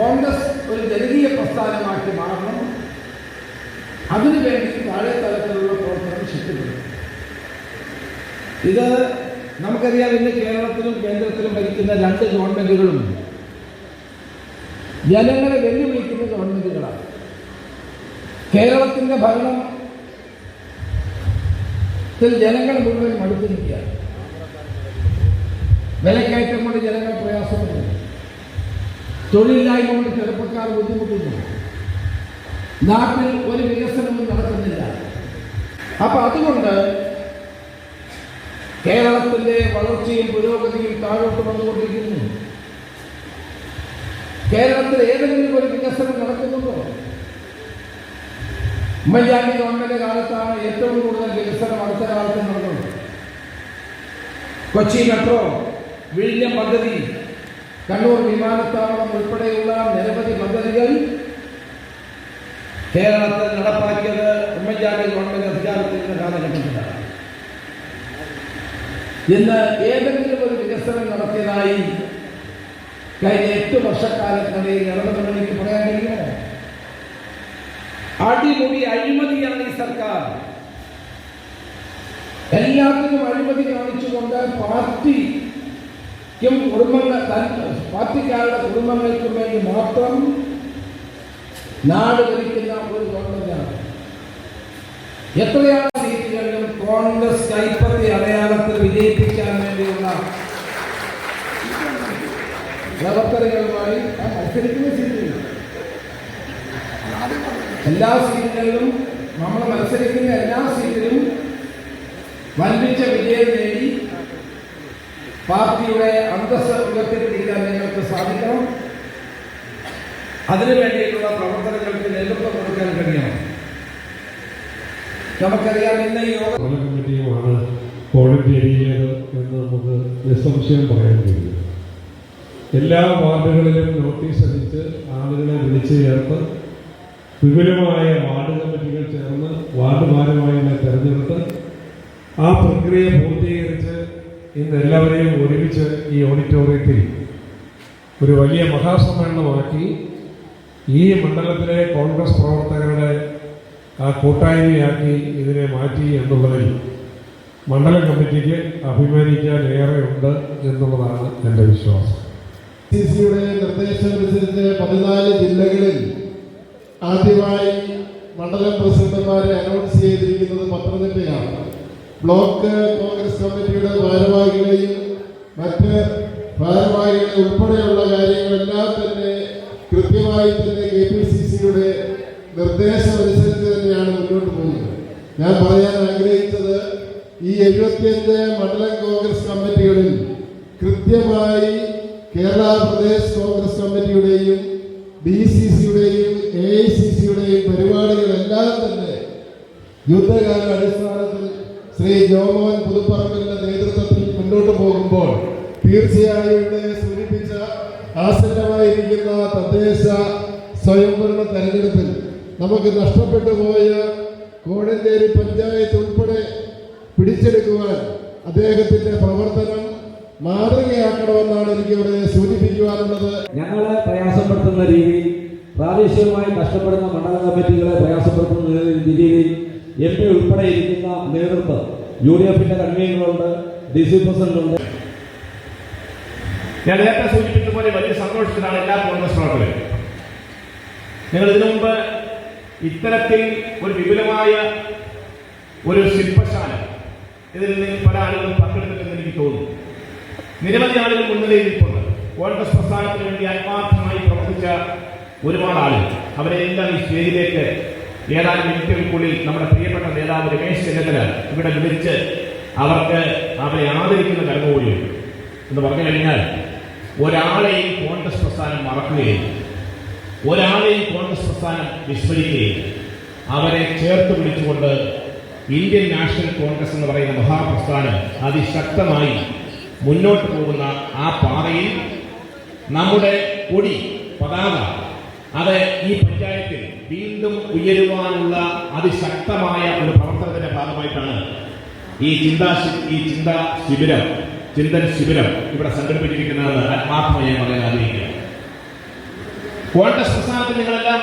കോൺഗ്രസ് ഒരു ജനകീയ പ്രസ്ഥാനമാക്കി മാറണം. അതിനുവേണ്ടി താഴെ തലത്തിലുള്ള പ്രവർത്തനം ശക്തിപ്പെടുത്തും. ഇത് നമുക്കറിയാം, ഇന്ന് കേരളത്തിലും കേന്ദ്രത്തിലും ഭരിക്കുന്ന രണ്ട് ഗവൺമെന്റുകളും ജനങ്ങളെ വെല്ലുവിളിക്കുന്ന ഗവൺമെന്റുകളാണ്. കേരളത്തിന്റെ ഭരണത്തിൽ ജനങ്ങൾ മുഴുവൻ മടുത്തിരിക്കുകയാണ്. വിലക്കയറ്റം കൊണ്ട് ജനങ്ങൾ പ്രയാസപ്പെടുന്നു. തൊഴിലില്ലായ്മ കൊണ്ട് ചെറുപ്പക്കാർ ബുദ്ധിമുട്ടുന്നു. നാട്ടിൽ ഒരു വികസനവും നടക്കുന്നില്ല. അപ്പൊ അതുകൊണ്ട് കേരളത്തിന്റെ വളർച്ചയും പുരോഗതിയും താഴോട്ട് വന്നുകൊണ്ടിരിക്കുന്നു. കേരളത്തിൽ ഏതെങ്കിലും ഒരു വികസനം നടക്കുന്നുണ്ടോ? ഉമ്മൻചാണ്ടി ഗവൺമെന്റ് കാലത്താണ് ഏറ്റവും കൂടുതൽ വികസനം അടുത്ത കാലത്ത് നടന്നത്. കൊച്ചി മെട്രോ, വിഴിഞ്ഞം പദ്ധതി, കണ്ണൂർ വിമാനത്താവളം ഉൾപ്പെടെയുള്ള നിരവധി പദ്ധതികൾ കേരളത്തിൽ നടപ്പാക്കിയത് ഉമ്മൻചാണ്ടി ഗവൺമെന്റ് അധികാരത്തിലുള്ള കാലഘട്ടത്തിലാണ്. ഇന്ന് ഏതെങ്കിലും ഒരു വികസനം നടത്തിയതായി കഴിഞ്ഞ 8 വർഷക്കാലത്തിനിടയിൽ ഇടതുമുന്നണിക്ക് പറയാൻ കഴിയുമോ? അടിമുടി അഴിമതിയാണ് ഈ സർക്കാർ. എല്ലാത്തിനും അഴിമതി കാണിച്ചുകൊണ്ട് പാർട്ടിക്കാരുടെ കുടുംബങ്ങൾക്കും വേണ്ടി മാത്രം നാട് ഭരിക്കുന്ന ഒരു ഗവൺമെന്റാണ്. എത്രയാണ് സീറ്റുകളിലും കോൺഗ്രസ് കൈപ്പത്തി അടയാളത്തിൽ വിജയിപ്പിക്കാൻ വേണ്ടിയുള്ള പ്രവർത്തനങ്ങളുമായി മത്സരിക്കുന്ന സീറ്റുകൾ. എല്ലാ സീറ്റുകളിലും നമ്മൾ മത്സരിക്കുന്ന എല്ലാ സീറ്റിലും വൻപിച്ച വിജയം നേടി പാർട്ടിയുടെ അന്തസ്സ് ഉയർത്തിപ്പിടിക്കാൻ നിങ്ങൾക്ക് സാധിക്കണം. അതിനു വേണ്ടിയിട്ടുള്ള പ്രവർത്തനങ്ങൾക്ക് നേതൃത്വം കൊടുക്കാൻ കഴിയണം. നമുക്കറിയാം, ഇന്ന് ഈ കമ്മിറ്റിയുമാണ് വോളണ്ടിയറിയത് എന്ന് നമുക്ക് നിസ്സംശയം പറയാൻ കഴിയും. എല്ലാ വാർഡുകളിലും നോട്ടീസ് അടിച്ച് ആളുകളെ വിളിച്ചു ചേർത്ത് വിപുലമായ വാർഡ് കമ്മിറ്റികൾ ചേർന്ന് വാർഡുമാരുമായുള്ള തെരഞ്ഞെടുത്ത് ആ പ്രക്രിയ പൂർത്തീകരിച്ച് ഇന്ന് എല്ലാവരെയും ഒരുമിച്ച് ഈ ഓഡിറ്റോറിയത്തിൽ ഒരു വലിയ മഹാസമ്മേളനമാക്കി ഈ മണ്ഡലത്തിലെ കോൺഗ്രസ് പ്രവർത്തകരുടെ ആ കൂട്ടായ്മയാക്കി ഇതിനെ മാറ്റി എന്നുള്ളതിൽ മണ്ഡലം കമ്മിറ്റിക്ക് അഭിമാനിക്കാൻ ഏറെയുണ്ട് എന്നുള്ളതാണ് എൻ്റെ വിശ്വാസം. CCയുടെ നിർദ്ദേശമനുസരിച്ച് 14 ജില്ലകളിൽ ആദ്യമായി മണ്ഡലം പ്രസിഡന്റുമാരെ അനൗൺസ് ചെയ്തിരിക്കുന്നത് പത്തനംതിട്ടയാണ്. ബ്ലോക്ക് കോൺഗ്രസ് കമ്മിറ്റിയുടെ ഭാരവാഹികളെയും മറ്റ് ഭാരവാഹികളെ ഉൾപ്പെടെയുള്ള കാര്യങ്ങളെല്ലാം തന്നെ കൃത്യമായി തന്നെ KPCCയുടെ നിർദ്ദേശമനുസരിച്ച് തന്നെയാണ് മുന്നോട്ട് പോകുന്നത്. ഞാൻ പറയാൻ ആഗ്രഹിച്ചത്, ഈ 75 മണ്ഡലം കോൺഗ്രസ് കമ്മിറ്റികളിൽ കൃത്യമായി കേരള പ്രദേശ് കോൺഗ്രസ് കമ്മിറ്റിയുടെയും DCCയുടെയും AICCയുടെയും പരിപാടികളെല്ലാം തന്നെ യുദ്ധകാല അടിസ്ഥാനത്തിൽ ശ്രീ ജോമോഹൻ പുതുപ്പറമ്പിലിന്റെ നേതൃത്വത്തിൽ മുന്നോട്ട് പോകുമ്പോൾ തീർച്ചയായും ഇവിടെ സൂചിപ്പിച്ച ആസന്നമായിരിക്കുന്ന തദ്ദേശ സ്വയംഭരണ തെരഞ്ഞെടുപ്പിൽ നമുക്ക് നഷ്ടപ്പെട്ടു പോയ കോഴഞ്ചേരി പഞ്ചായത്ത് ഉൾപ്പെടെ പിടിച്ചെടുക്കുവാൻ അദ്ദേഹത്തിന്റെ പ്രവർത്തനം മാതൃകയാക്കണമെന്നാണ് എനിക്ക് ഇവിടെ സൂചിപ്പിക്കുവാനുള്ളത്. ഞങ്ങളെ പ്രയാസപ്പെടുത്തുന്ന രീതിയിൽ, പ്രാദേശികമായി കഷ്ടപ്പെടുന്ന മണ്ഡല കമ്മിറ്റികളെ പ്രയാസപ്പെടുത്തുന്ന രീതിയിൽ MP ഉൾപ്പെടെ ഇരിക്കുന്ന നേതൃത്വം, UDFന്റെ കൺവീനറുണ്ട്, DC പ്രസിഡന്റുണ്ട്. ഞാൻ നേരത്തെ സൂചിപ്പിച്ചതുപോലെ വലിയ സന്തോഷത്തിലാണ് എല്ലാ കോൺഗ്രസ് പ്രവർത്തകരും. നിങ്ങൾ ഇതിനു മുമ്പ് ഇത്തരത്തിൽ ഒരു വിപുലമായ ഒരു ശില്പശാല ഇതിൽ നിന്ന് പല ആളുകളും പങ്കെടുത്തിട്ടെന്ന് എനിക്ക് തോന്നുന്നു. നിരവധി ആളുകൾ മുൻനിരയിലിരിപ്പുണ്ട്. കോൺഗ്രസ് പ്രസ്ഥാനത്തിന് വേണ്ടി ആത്മാർത്ഥമായി പ്രവർത്തിച്ച ഒരുപാട് ആളുകൾ, അവരെല്ലാം ഈ സ്റ്റേജിലേക്ക് ഏതാനും മിനിറ്റുകൾക്കുള്ളിൽ നമ്മുടെ പ്രിയപ്പെട്ട നേതാവ് രമേശ് ചെന്നിത്തല ഇവിടെ വിളിച്ച് അവരെ ആദരിക്കുന്ന കടന്നുകൂടിയുണ്ട്. എന്ന് പറഞ്ഞു കഴിഞ്ഞാൽ ഒരാളെയും കോൺഗ്രസ് പ്രസ്ഥാനം മറക്കുകയും ഒരാളെയും കോൺഗ്രസ് പ്രസ്ഥാനം വിസ്മരിക്കുകയും അവരെ ചേർത്ത് പിടിച്ചുകൊണ്ട് ഇന്ത്യൻ നാഷണൽ കോൺഗ്രസ് എന്ന് പറയുന്ന മഹാപ്രസ്ഥാനം അതിശക്തമായി മുന്നോട്ട് പോകുന്ന ആ പാതയിൽ നമ്മുടെ കൊടി, പതാക അത് ഈ പഞ്ചായത്തിൽ വീണ്ടും ഉയരുവാനുള്ള അതിശക്തമായ ഒരു പ്രവർത്തനത്തിന്റെ ഭാഗമായിട്ടാണ് ഈ ചിന്തൻ ശിബിരം ഇവിടെ സംഘടിപ്പിച്ചിരിക്കുന്നതെന്ന് ആത്മാർത്ഥമായി ഞാൻ പറയാൻ ആഗ്രഹിക്കുക. കോൺഗ്രസ് പ്രസ്ഥാനത്തിൽ നിങ്ങളെല്ലാം